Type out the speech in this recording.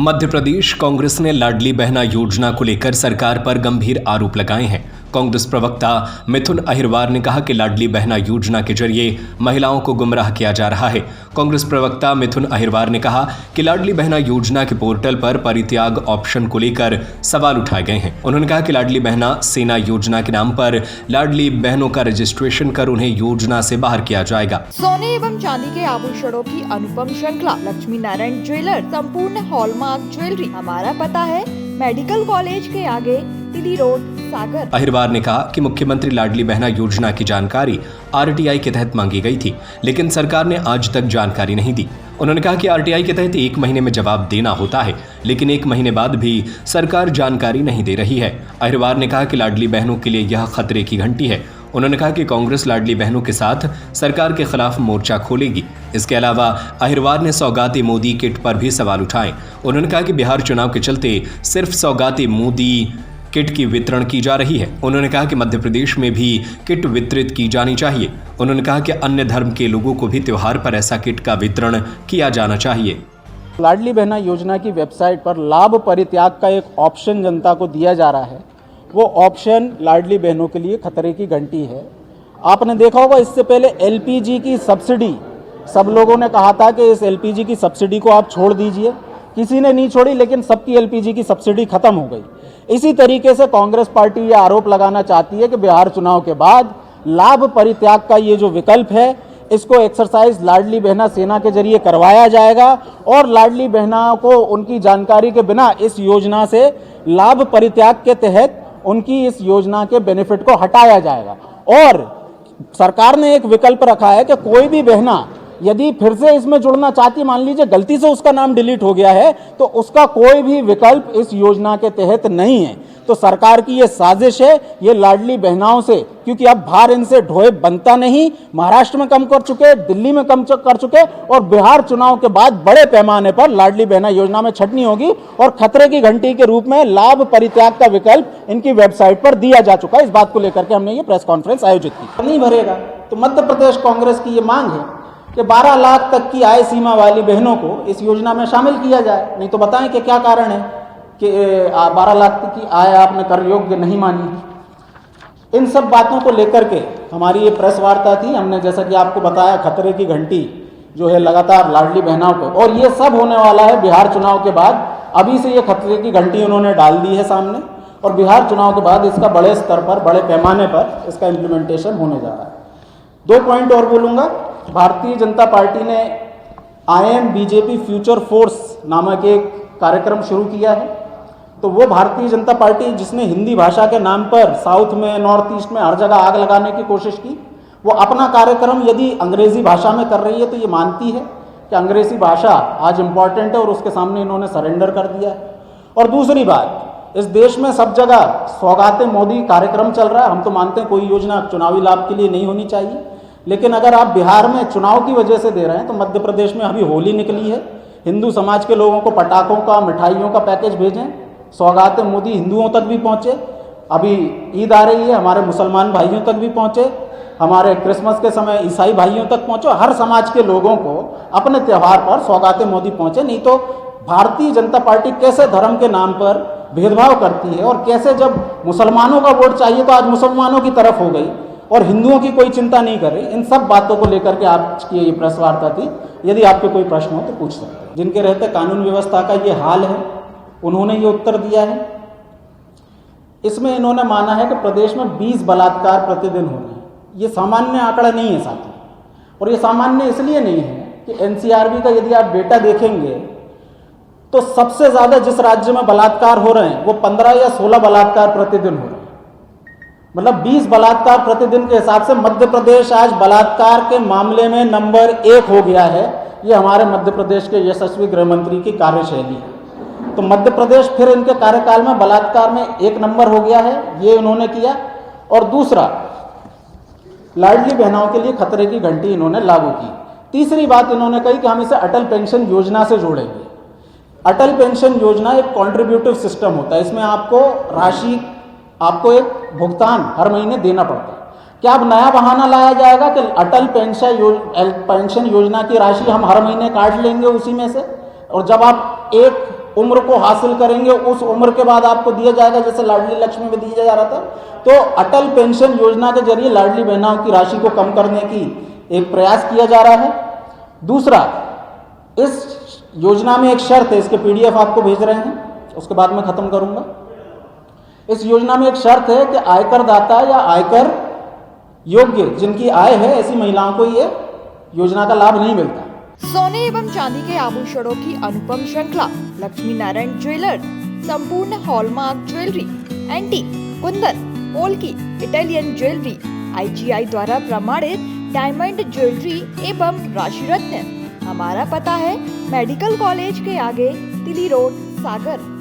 मध्य प्रदेश कांग्रेस ने लाडली बहना योजना को लेकर सरकार पर गंभीर आरोप लगाए हैं। कांग्रेस प्रवक्ता मिथुन अहिरवार ने कहा कि लाडली बहना योजना के जरिए महिलाओं को गुमराह किया जा रहा है। कांग्रेस प्रवक्ता मिथुन अहिरवार ने कहा कि लाडली बहना योजना के पोर्टल पर परित्याग ऑप्शन को लेकर सवाल उठाए गए हैं। उन्होंने कहा कि लाडली बहना सेना योजना के नाम पर लाडली बहनों का रजिस्ट्रेशन कर उन्हें योजना से बाहर किया जाएगा। सोने एवं चांदी के आभूषणों की अनुपम श्रृंखला लक्ष्मी नारायण ज्वेलर, संपूर्ण हॉलमार्क ज्वेलरी। हमारा पता है मेडिकल कॉलेज के आगे, तिली रोड, सागर। अहिरवार ने कहा कि मुख्यमंत्री लाडली बहना योजना की जानकारी आरटीआई के तहत मांगी गई थी, लेकिन सरकार ने आज तक जानकारी नहीं दी। उन्होंने कहा कि आरटीआई के तहत 1 महीने में जवाब देना होता है, लेकिन 1 महीने बाद भी सरकार जानकारी नहीं दे रही है। अहिरवार ने कहा कि लाडली बहनों के लिए यह खतरे की घंटी है। उन्होंने कहा कि कांग्रेस लाडली बहनों के साथ सरकार के खिलाफ मोर्चा खोलेगी। इसके अलावा अहिरवार ने सौगाती मोदी किट पर भी सवाल उठाए। उन्होंने कहा कि बिहार चुनाव के चलते सिर्फ सौगाती मोदी किट की वितरण की जा रही है। उन्होंने कहा कि मध्य प्रदेश में भी किट वितरित की जानी चाहिए। उन्होंने कहा कि अन्य धर्म के लोगों को भी त्योहार पर ऐसा किट का वितरण किया जाना चाहिए। लाडली बहना योजना की वेबसाइट पर लाभ परित्याग का एक ऑप्शन जनता को दिया जा रहा है। वो ऑप्शन लाडली बहनों के लिए खतरे की घंटी है। आपने देखा होगा, इससे पहले एलपीजी की सब्सिडी, सब लोगों ने कहा था कि इस एलपीजी की सब्सिडी को आप छोड़ दीजिए। किसी ने नहीं छोड़ी, लेकिन सबकी एलपीजी की सब्सिडी खत्म हो गई। इसी तरीके से कांग्रेस पार्टी ये आरोप लगाना चाहती है कि बिहार चुनाव के बाद लाभ परित्याग का ये जो विकल्प है, इसको एक्सरसाइज लाडली बहना सेना के जरिए करवाया जाएगा और लाडली बहना को उनकी जानकारी के बिना इस योजना से लाभ परित्याग के तहत उनकी इस योजना के बेनिफिट को हटाया जाएगा। और सरकार ने एक विकल्प रखा है कि कोई भी बहना यदि फिर से इसमें जुड़ना चाहती, मान लीजिए गलती से उसका नाम डिलीट हो गया है, तो उसका कोई भी विकल्प इस योजना के तहत नहीं है। तो सरकार की ये साजिश है, ये लाडली बहनाओं से, क्योंकि अब भार इनसे ढोए बनता नहीं। महाराष्ट्र में कम कर चुके, दिल्ली में कम कर चुके, और बिहार चुनाव के बाद बड़े पैमाने पर लाडली बहना योजना में छटनी होगी और खतरे की घंटी के रूप में लाभ परित्याग का विकल्प इनकी वेबसाइट पर दिया जा चुका है। इस बात को लेकर के हमने ये प्रेस कॉन्फ्रेंस आयोजित की। नहीं भरेगा तो मध्य प्रदेश कांग्रेस की ये मांग है कि 12 लाख तक की आय सीमा वाली बहनों को इस योजना में शामिल किया जाए। नहीं तो बताएं कि क्या कारण है कि 12 लाख तक की आय आपने कर योग्य नहीं मानी। इन सब बातों को लेकर के हमारी ये प्रेस वार्ता थी। हमने जैसा कि आपको बताया, खतरे की घंटी जो है लगातार लाडली बहनों को, और ये सब होने वाला है बिहार चुनाव के बाद। अभी से ये खतरे की घंटी उन्होंने डाल दी है सामने, और बिहार चुनाव के बाद इसका बड़े स्तर पर, बड़े पैमाने पर इसका इम्प्लीमेंटेशन होने जा रहा है। 2 पॉइंट और बोलूँगा। भारतीय जनता पार्टी ने IM BJP फ्यूचर फोर्स नामक एक कार्यक्रम शुरू किया है। तो वो भारतीय जनता पार्टी जिसने हिंदी भाषा के नाम पर साउथ में, नॉर्थ ईस्ट में हर जगह आग लगाने की कोशिश की, वो अपना कार्यक्रम यदि अंग्रेजी भाषा में कर रही है तो ये मानती है कि अंग्रेजी भाषा आज इम्पॉर्टेंट है, और उसके सामने इन्होंने सरेंडर कर दिया है। और दूसरी बात, इस देश में सब जगह सौगाते मोदी कार्यक्रम चल रहा है। हम तो मानते हैं कोई योजना चुनावी लाभ के लिए नहीं होनी चाहिए, लेकिन अगर आप बिहार में चुनाव की वजह से दे रहे हैं तो मध्य प्रदेश में अभी होली निकली है। हिंदू समाज के लोगों को पटाखों का, मिठाइयों का पैकेज भेजें। सौगात मोदी हिंदुओं तक भी पहुंचे। अभी ईद आ रही है, हमारे मुसलमान भाइयों तक भी पहुंचे। हमारे क्रिसमस के समय ईसाई भाइयों तक पहुंचो। हर समाज के लोगों को अपने त्यौहार पर सौगात मोदी पहुंचे। नहीं तो भारतीय जनता पार्टी कैसे धर्म के नाम पर भेदभाव करती है, और कैसे जब मुसलमानों का वोट चाहिए तो आज मुसलमानों की तरफ हो गई और हिंदुओं की कोई चिंता नहीं कर रही। इन सब बातों को लेकर के आज की ये प्रेस वार्ता थी। यदि आपके कोई प्रश्न हो तो पूछ सकते हैं। जिनके रहते कानून व्यवस्था का ये हाल है, उन्होंने ये उत्तर दिया है। इसमें इन्होंने माना है कि प्रदेश में 20 बलात्कार प्रतिदिन हो रहे हैं। ये सामान्य आंकड़ा नहीं है साथी, और ये सामान्य इसलिए नहीं है कि NCRB का यदि आप डेटा देखेंगे तो सबसे ज्यादा जिस राज्य में बलात्कार हो रहे हैं वो 15 या 16 बलात्कार प्रतिदिन हो रहे हैं। मतलब 20 बलात्कार प्रतिदिन के हिसाब से मध्य प्रदेश आज बलात्कार के मामले में नंबर 1 हो गया है। ये हमारे मध्य प्रदेश के यशस्वी गृह मंत्री की कार्यशैली है। तो मध्य प्रदेश फिर इनके कार्यकाल में बलात्कार में 1 नंबर हो गया है, ये उन्होंने किया। और दूसरा, लाडली बहनों के लिए खतरे की घंटी इन्होंने लागू की। तीसरी बात इन्होंने कही कि हम इसे अटल पेंशन योजना से जोड़ेंगे। अटल पेंशन योजना एक कॉन्ट्रीब्यूटिव सिस्टम होता है। इसमें आपको राशि, आपको एक भुगतान हर महीने देना पड़ता है। क्या अब नया बहाना लाया जाएगा कि अटल पेंशन योजना की राशि हम हर महीने काट लेंगे उसी में से, और जब आप एक उम्र को हासिल करेंगे उस उम्र के बाद आपको दिया जाएगा, जैसे लाडली लक्ष्मी में दिया जा रहा था। तो अटल पेंशन योजना के जरिए लाडली बहनों की राशि को कम करने की एक प्रयास किया जा रहा है। दूसरा, इस योजना में एक शर्त है, इसके PDF आपको भेज रहे हैं, उसके बाद मैं खत्म करूंगा। इस योजना में एक शर्त है कि आयकर दाता या आयकर योग्य जिनकी आय है ऐसी महिलाओं को ये योजना का लाभ नहीं मिलता। सोने एवं चांदी के आभूषणों की अनुपम श्रृंखला लक्ष्मी नारायण ज्वेलर्स संपूर्ण hallmark jewellery, antique, Kundan, polki, Italian jewellery, IGI द्वारा प्रमाणित डायमंड ज्वेलरी एवं राशि रत्न। हमारा पता है मेडिकल कॉलेज के आगे, तिली रोड, सागर।